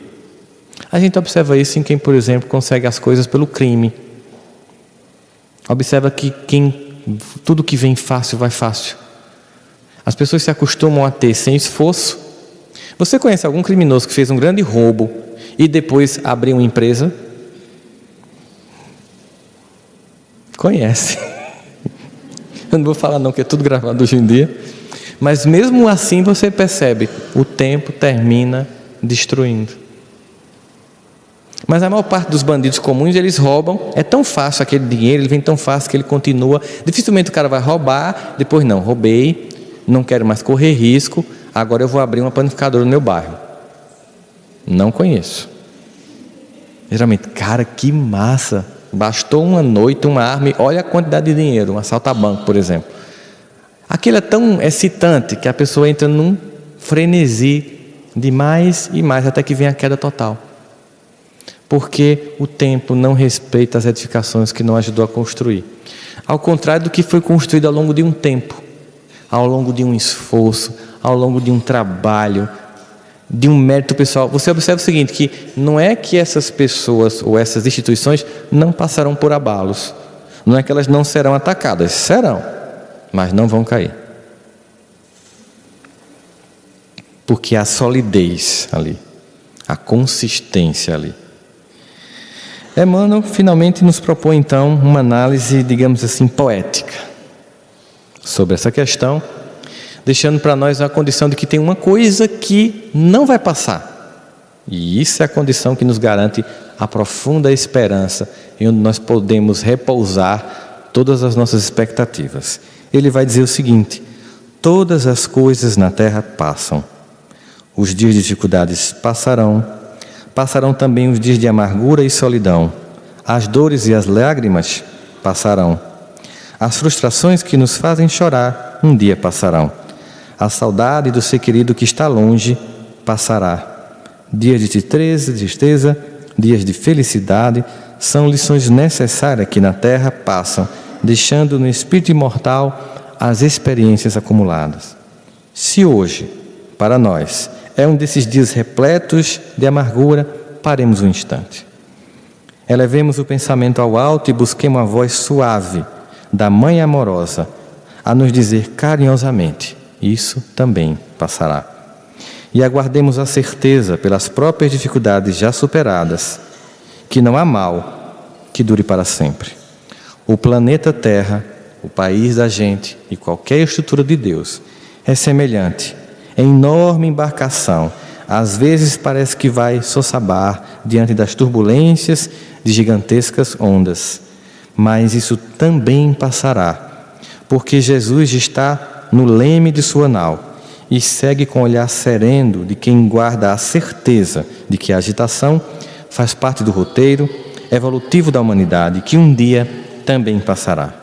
A gente observa isso em quem, por exemplo, consegue as coisas pelo crime. Observa que tudo que vem fácil, vai fácil. As pessoas se acostumam a ter sem esforço. Você conhece algum criminoso que fez um grande roubo e depois abriu uma empresa? Conhece. Eu não vou falar não, que é tudo gravado hoje em dia. Mas mesmo assim você percebe, o tempo termina destruindo. Mas a maior parte dos bandidos comuns, eles roubam, é tão fácil aquele dinheiro, ele vem tão fácil que ele continua. Dificilmente o cara vai roubar, depois não, roubei, não quero mais correr risco, agora eu vou abrir uma panificadora no meu bairro. Não conheço. Geralmente, cara, que massa, bastou uma noite, uma arma, olha a quantidade de dinheiro, um assalto a banco, por exemplo. Aquilo é tão excitante que a pessoa entra num frenesi de mais e mais, até que vem a queda total. Porque o tempo não respeita as edificações que não ajudou a construir. Ao contrário do que foi construído ao longo de um tempo, ao longo de um esforço, ao longo de um trabalho, de um mérito pessoal. Você observa o seguinte, que não é que essas pessoas ou essas instituições não passarão por abalos. Não é que elas não serão atacadas, serão, mas não vão cair. Porque há solidez ali, a consistência ali. Emmanuel finalmente nos propõe então uma análise, digamos assim, poética sobre essa questão, deixando para nós a condição de que tem uma coisa que não vai passar. E isso é a condição que nos garante a profunda esperança em onde nós podemos repousar todas as nossas expectativas. Ele vai dizer o seguinte: todas as coisas na terra passam. Os dias de dificuldades passarão também os dias de amargura e solidão. As dores e as lágrimas passarão. As frustrações que nos fazem chorar um dia passarão. A saudade do ser querido que está longe passará. Dias de tristeza, dias de felicidade, são lições necessárias que na terra passam, deixando no espírito imortal as experiências acumuladas. Se hoje, para nós, é um desses dias repletos de amargura, paremos um instante. Elevemos o pensamento ao alto e busquemos a voz suave da Mãe amorosa a nos dizer carinhosamente: isso também passará. E aguardemos a certeza, pelas próprias dificuldades já superadas, que não há mal que dure para sempre. O planeta Terra, o país da gente e qualquer estrutura de Deus é semelhante, é enorme embarcação. Às vezes parece que vai sossabar diante das turbulências de gigantescas ondas. Mas isso também passará, porque Jesus está no leme de sua nau e segue com o olhar sereno de quem guarda a certeza de que a agitação faz parte do roteiro evolutivo da humanidade, que um dia também passará.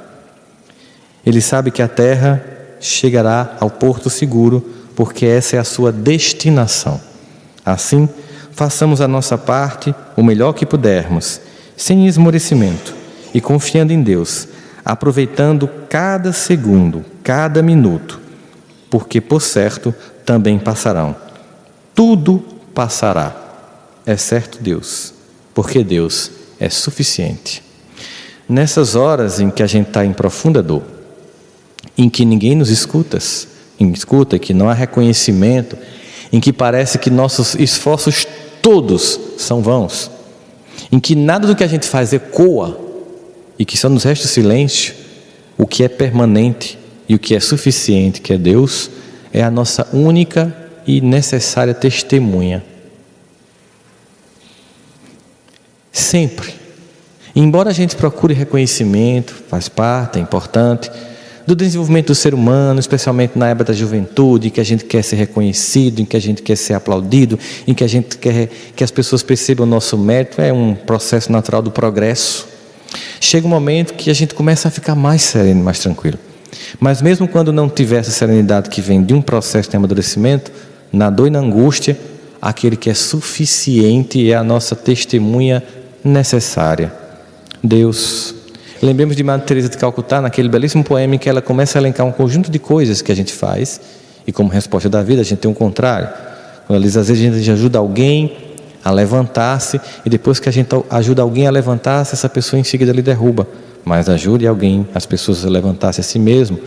Ele sabe que a Terra chegará ao porto seguro, porque essa é a sua destinação. Assim, façamos a nossa parte o melhor que pudermos, sem esmorecimento e confiando em Deus, aproveitando cada segundo, cada minuto, porque, por certo, também passarão. Tudo passará, exceto Deus, porque Deus é suficiente. Nessas horas em que a gente está em profunda dor, em que ninguém nos escuta, que não há reconhecimento, em que parece que nossos esforços todos são vãos, em que nada do que a gente faz ecoa, e que só nos resta o silêncio, o que é permanente e o que é suficiente, que é Deus, é a nossa única e necessária testemunha. Sempre. Embora a gente procure reconhecimento, faz parte, é importante, do desenvolvimento do ser humano, especialmente na época da juventude, em que a gente quer ser reconhecido, em que a gente quer ser aplaudido, em que a gente quer que as pessoas percebam o nosso mérito, é um processo natural do progresso. Chega um momento que a gente começa a ficar mais sereno, mais tranquilo. Mas mesmo quando não tiver essa serenidade que vem de um processo de amadurecimento, na dor e na angústia, aquele que é suficiente é a nossa testemunha necessária. Deus. Lembremos de Madre Teresa de Calcutá, naquele belíssimo poema em que ela começa a elencar um conjunto de coisas que a gente faz, e como resposta da vida a gente tem um contrário. Quando ela diz, às vezes a gente ajuda alguém a levantar-se, e depois que a gente ajuda alguém a levantar-se, essa pessoa em seguida lhe derruba. Mas ajude alguém, as pessoas a levantar-se a si mesmo.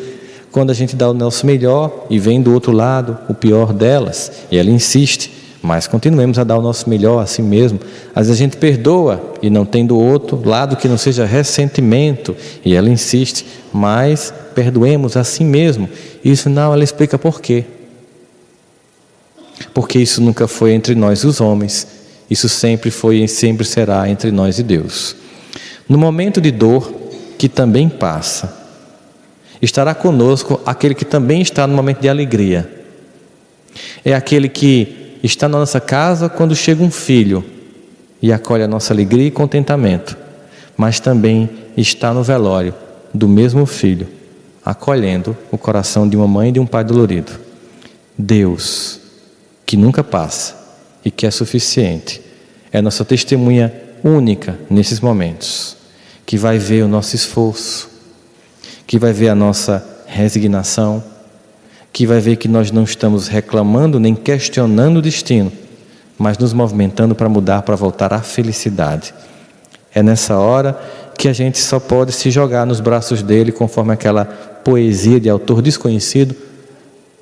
Quando a gente dá o nosso melhor e vem do outro lado o pior delas, e ela insiste, mas continuemos a dar o nosso melhor a si mesmo. Às vezes a gente perdoa e não tem do outro lado que não seja ressentimento, e ela insiste, mas perdoemos a si mesmo. E no final ela explica por quê. Porque isso nunca foi entre nós os homens, isso sempre foi e sempre será entre nós e Deus. No momento de dor, que também passa, estará conosco aquele que também está no momento de alegria. É aquele que está na nossa casa quando chega um filho e acolhe a nossa alegria e contentamento, mas também está no velório do mesmo filho, acolhendo o coração de uma mãe e de um pai dolorido. Deus, que nunca passa e que é suficiente, é nossa testemunha única nesses momentos, que vai ver o nosso esforço, que vai ver a nossa resignação, que vai ver que nós não estamos reclamando nem questionando o destino, mas nos movimentando para mudar, para voltar à felicidade. É nessa hora que a gente só pode se jogar nos braços dele, conforme aquela poesia de autor desconhecido,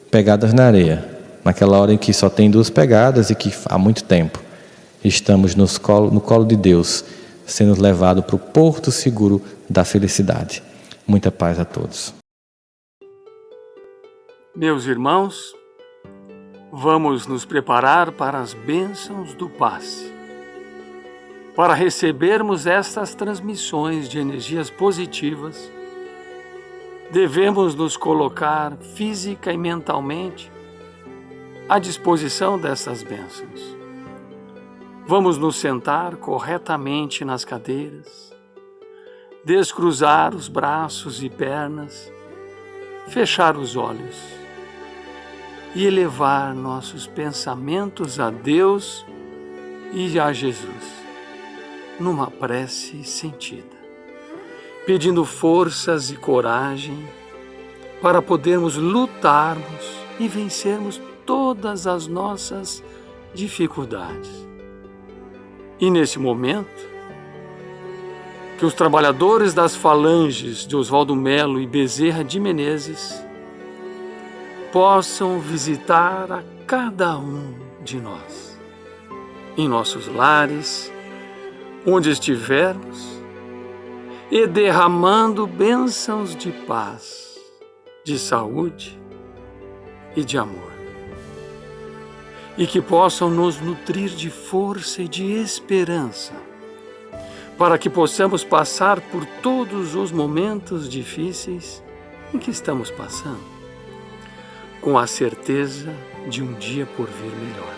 Pegadas na Areia. Naquela hora em que só tem 2 pegadas e que há muito tempo estamos no colo de Deus, sendo levado para o porto seguro da felicidade. Muita paz a todos. Meus irmãos, vamos nos preparar para as bênçãos do passe. Para recebermos estas transmissões de energias positivas, devemos nos colocar física e mentalmente à disposição dessas bênçãos. Vamos nos sentar corretamente nas cadeiras, descruzar os braços e pernas, fechar os olhos e elevar nossos pensamentos a Deus e a Jesus, numa prece sentida, pedindo forças e coragem para podermos lutarmos e vencermos todas as nossas dificuldades. E nesse momento, que os trabalhadores das falanges de Oswaldo Melo e Bezerra de Menezes possam visitar a cada um de nós, em nossos lares, onde estivermos, e derramando bênçãos de paz, de saúde e de amor. E que possam nos nutrir de força e de esperança, para que possamos passar por todos os momentos difíceis em que estamos passando, com a certeza de um dia por vir melhor.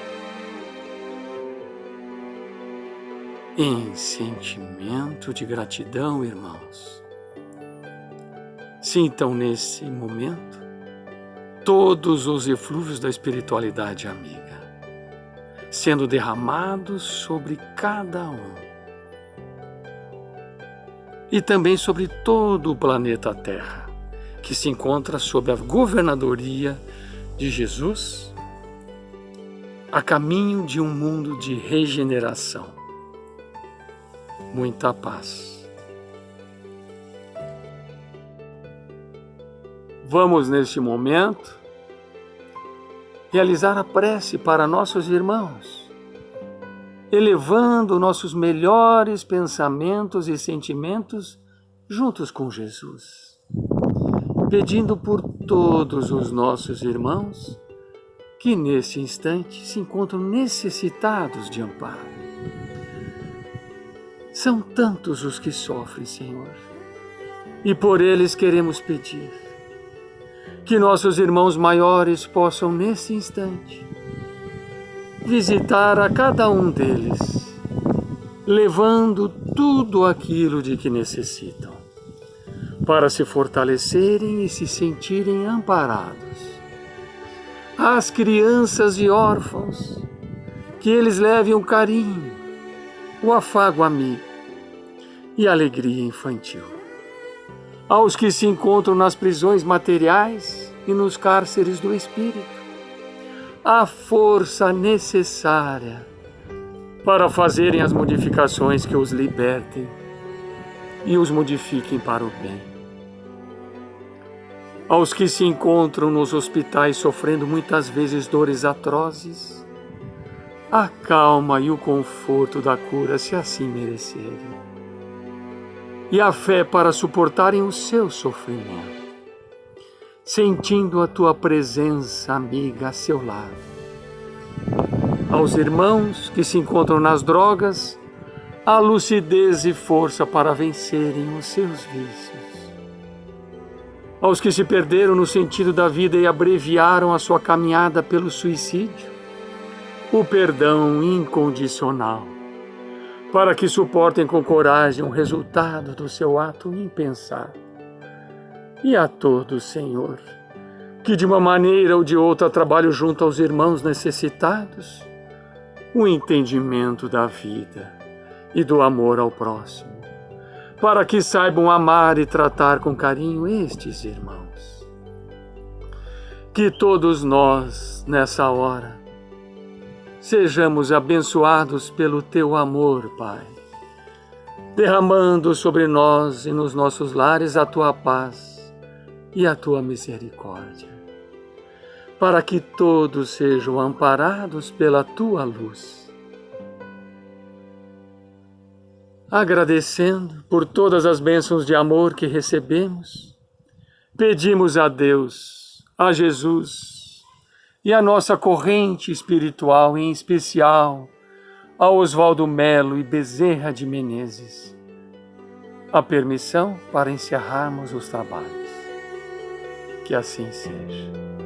Em sentimento de gratidão, irmãos, sintam nesse momento todos os eflúvios da espiritualidade amiga, sendo derramados sobre cada um. E também sobre todo o planeta Terra, que se encontra sob a governadoria de Jesus, a caminho de um mundo de regeneração. Muita paz. Vamos, neste momento, realizar a prece para nossos irmãos, elevando nossos melhores pensamentos e sentimentos juntos com Jesus, pedindo por todos os nossos irmãos que nesse instante se encontram necessitados de amparo. São tantos os que sofrem, Senhor, e por eles queremos pedir que nossos irmãos maiores possam nesse instante visitar a cada um deles, levando tudo aquilo de que necessitam, para se fortalecerem e se sentirem amparados. Às crianças e órfãos, que eles levem o carinho, o afago amigo e a alegria infantil. Aos que se encontram nas prisões materiais e nos cárceres do espírito, a força necessária para fazerem as modificações que os libertem e os modifiquem para o bem. Aos que se encontram nos hospitais sofrendo muitas vezes dores atrozes, a calma e o conforto da cura se assim merecerem, e a fé para suportarem o seu sofrimento, sentindo a tua presença amiga a seu lado. Aos irmãos que se encontram nas drogas, a lucidez e força para vencerem os seus vícios. Aos que se perderam no sentido da vida e abreviaram a sua caminhada pelo suicídio, o perdão incondicional, para que suportem com coragem o resultado do seu ato impensado. E a todos, Senhor, que de uma maneira ou de outra trabalham junto aos irmãos necessitados, o entendimento da vida e do amor ao próximo, para que saibam amar e tratar com carinho estes irmãos. Que todos nós, nessa hora, sejamos abençoados pelo teu amor, Pai, derramando sobre nós e nos nossos lares a tua paz e a tua misericórdia, para que todos sejam amparados pela tua luz. Agradecendo por todas as bênçãos de amor que recebemos, pedimos a Deus, a Jesus e a nossa corrente espiritual, em especial a Oswaldo Melo e Bezerra de Menezes, a permissão para encerrarmos os trabalhos. Que assim seja.